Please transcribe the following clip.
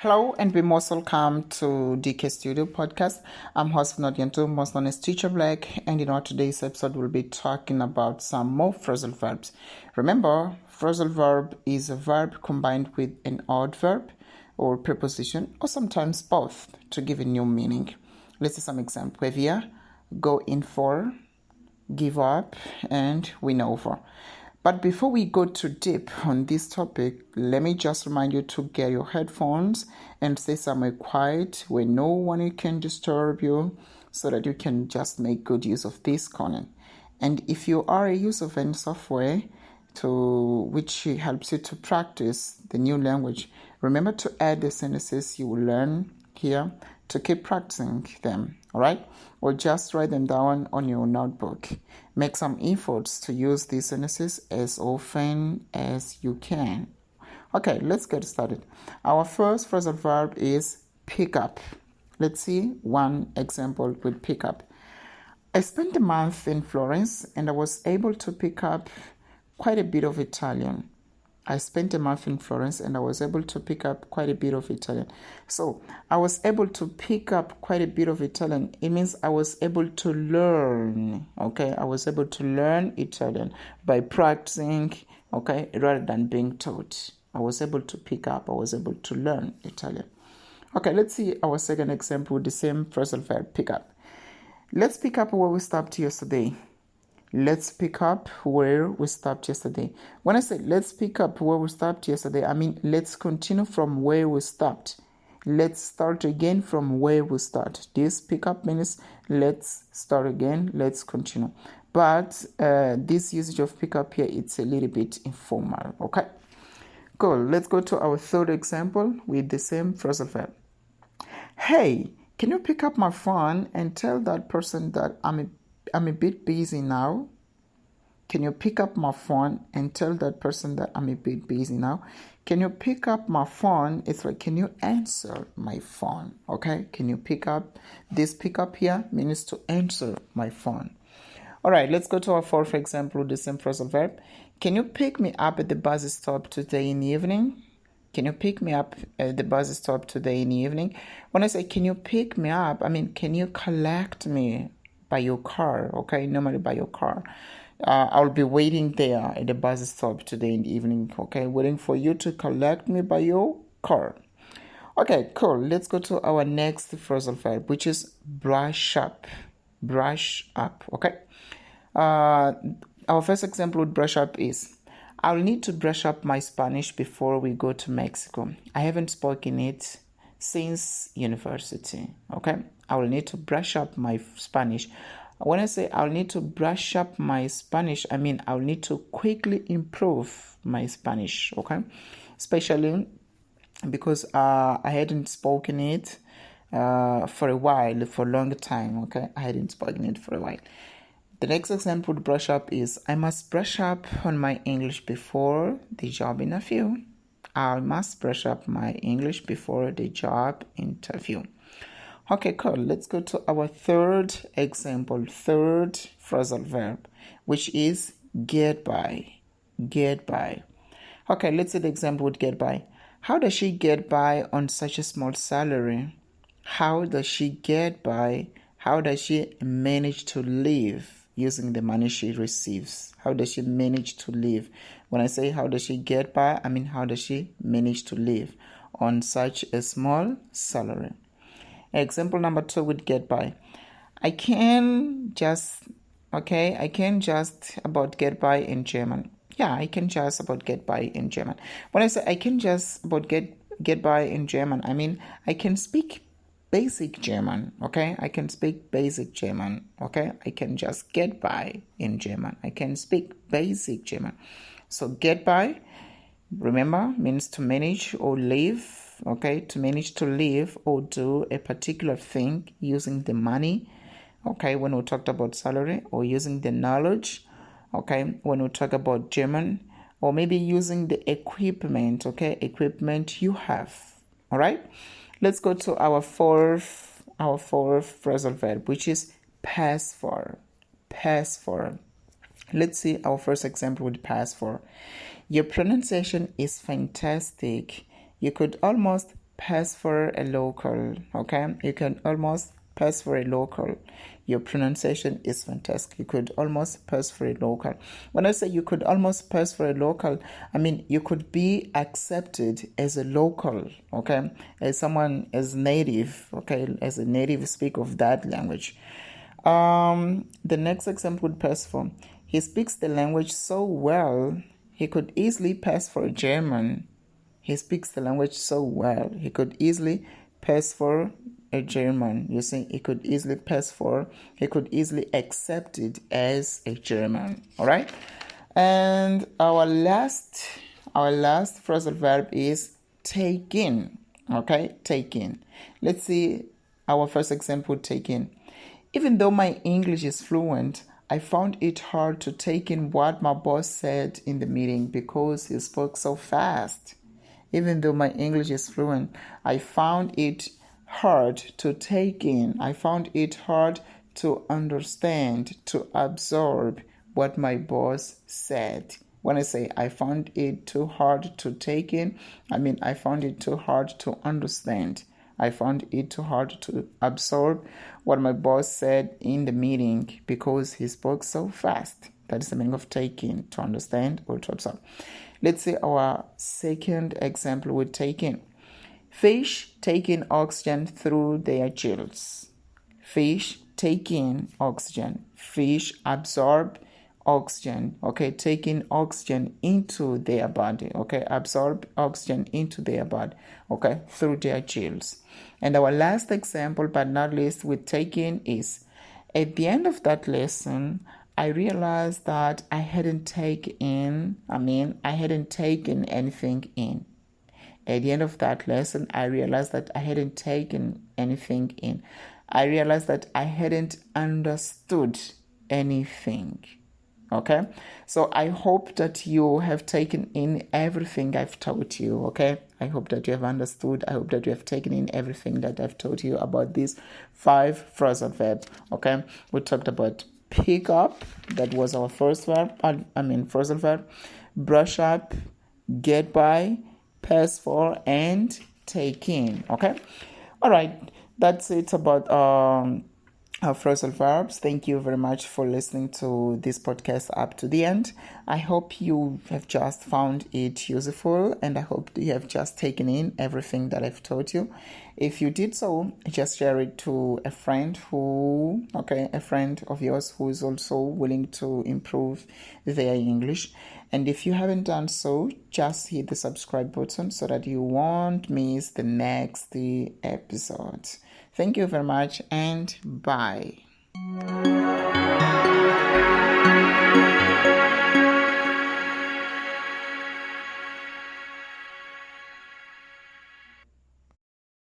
Hello and be most welcome to DK Studio Podcast. I'm host Nodianto, most known as Teacher Black, and today's episode we'll be talking about some more phrasal verbs. Remember, phrasal verb is a verb combined with an adverb or preposition, or sometimes both, to give a new meaning. Let's see some examples here. Go in for, give up, and win over. But before we go too deep on this topic, let me just remind you to get your headphones and stay somewhere quiet where no one can disturb you so that you can just make good use of this content. And if you are a user of any software which helps you to practice the new language, remember to add the sentences you will learn here to keep practicing them, all right? Or just write them down on your notebook. Make some efforts to use these sentences as often as you can. Okay, let's get started. Our first phrasal verb is pick up. Let's see one example with pick up. I spent a month in Florence and I was able to pick up quite a bit of Italian. I spent a month in Florence and I was able to pick up quite a bit of Italian. So I was able to pick up quite a bit of Italian. It means I was able to learn, okay? I was able to learn Italian by practicing, okay, rather than being taught. I was able to pick up, I was able to learn Italian. Okay, let's see our second example with the same phrasal verb, pick up. Let's pick up where we stopped yesterday. Let's pick up where we stopped yesterday. When I say let's pick up where we stopped yesterday, I mean let's continue from where we stopped. Let's start again from where we start. This pick up means let's start again, let's continue. But this usage of pick up here, it's a little bit informal, okay? Cool. Let's go to our third example with the same phrasal verb. Hey, can you pick up my phone and tell that person that I'm a bit busy now? Can you pick up my phone and tell that person that I'm a bit busy now? Can you pick up my phone? It's like, can you answer my phone? Okay, can you pick up? This pick up here means to answer my phone. All right, let's go to our fourth example with the same phrasal verb. Can you pick me up at the bus stop today in the evening? Can you pick me up at the bus stop today in the evening? When I say, can you pick me up, I mean, can you collect me by your car, okay? Normally by your car. I'll be waiting there at the bus stop today in the evening, okay? Waiting for you to collect me by your car. Okay, cool. Let's go to our next phrasal verb, which is brush up. Brush up, okay? Our first example with brush up is, I'll need to brush up my Spanish before we go to Mexico. I haven't spoken it since university, okay? I will need to brush up my Spanish. When I say I'll need to brush up my Spanish, I mean I'll need to quickly improve my Spanish, okay? Especially because I hadn't spoken it for a while, for a long time, okay? I hadn't spoken it for a while. The next example to brush up is, I must brush up on my English before the job interview. I must brush up my English before the job interview. Okay, cool. Let's go to our third example, third phrasal verb, which is get by. Get by. Okay, let's see the example with get by. How does she get by on such a small salary? How does she get by? How does she manage to live using the money she receives? How does she manage to live? When I say how does she get by, I mean how does she manage to live on such a small salary? Example number 2 with get by. I can just about get by in German. Yeah, I can just about get by in German. When I say I can just about get by in German, I mean I can speak basic German, okay? I can speak basic German, okay? I can just get by in German. I can speak basic German. So get by, remember, means to manage or live, okay? To manage to live or do a particular thing using the money, okay? When we talked about salary, or using the knowledge, okay? When we talk about German, or maybe using the equipment, okay? Equipment you have, all right? Let's go to our fourth phrasal verb, which is pass for. Pass for. Let's see our first example with pass for. Your pronunciation is fantastic. You could almost pass for a local, okay? You can almost pass for a local. Your pronunciation is fantastic. You could almost pass for a local. When I say you could almost pass for a local, I mean you could be accepted as a local, okay? As someone as native, okay? As a native speaker of that language. The next example would pass for, he speaks the language so well, he could easily pass for a German. He speaks the language so well, he could easily pass for a German. You see, he could easily accept it as a German. All right. And our last phrasal verb is take in. Okay, take in. Let's see our first example, take in. Even though my English is fluent, I found it hard to take in what my boss said in the meeting because he spoke so fast. Even though my English is fluent, I found it hard to take in. I found it hard to understand, to absorb what my boss said. When I say I found it too hard to take in, I mean I found it too hard to understand. I found it too hard to absorb what my boss said in the meeting because he spoke so fast. That is the meaning of take in, to understand or to absorb. Let's see our second example with take in. Fish take in oxygen through their gills. Fish take in oxygen. Fish absorb oxygen. Okay, take in oxygen into their body. Okay, absorb oxygen into their body. Okay, through their gills. And our last example, but not least, with take in is, at the end of that lesson, I realized that I hadn't taken anything in. At the end of that lesson, I realized that I hadn't taken anything in. I realized that I hadn't understood anything. Okay? So I hope that you have taken in everything I've taught you. Okay? I hope that you have understood. I hope that you have taken in everything that I've taught you about these 5 phrasal verbs. Okay? We talked about pick up. That was our first verb. Phrasal verb. Brush up. Get by. Pass for and take in. Okay, all right, that's it about our phrasal verbs. Thank you very much for listening to this podcast up to the end. I hope you have just found it useful, and I hope you have just taken in everything that I've taught you. If you did so, just share it to a friend of yours who is also willing to improve their English. And if you haven't done so, just hit the subscribe button so that you won't miss the next episode. Thank you very much and bye.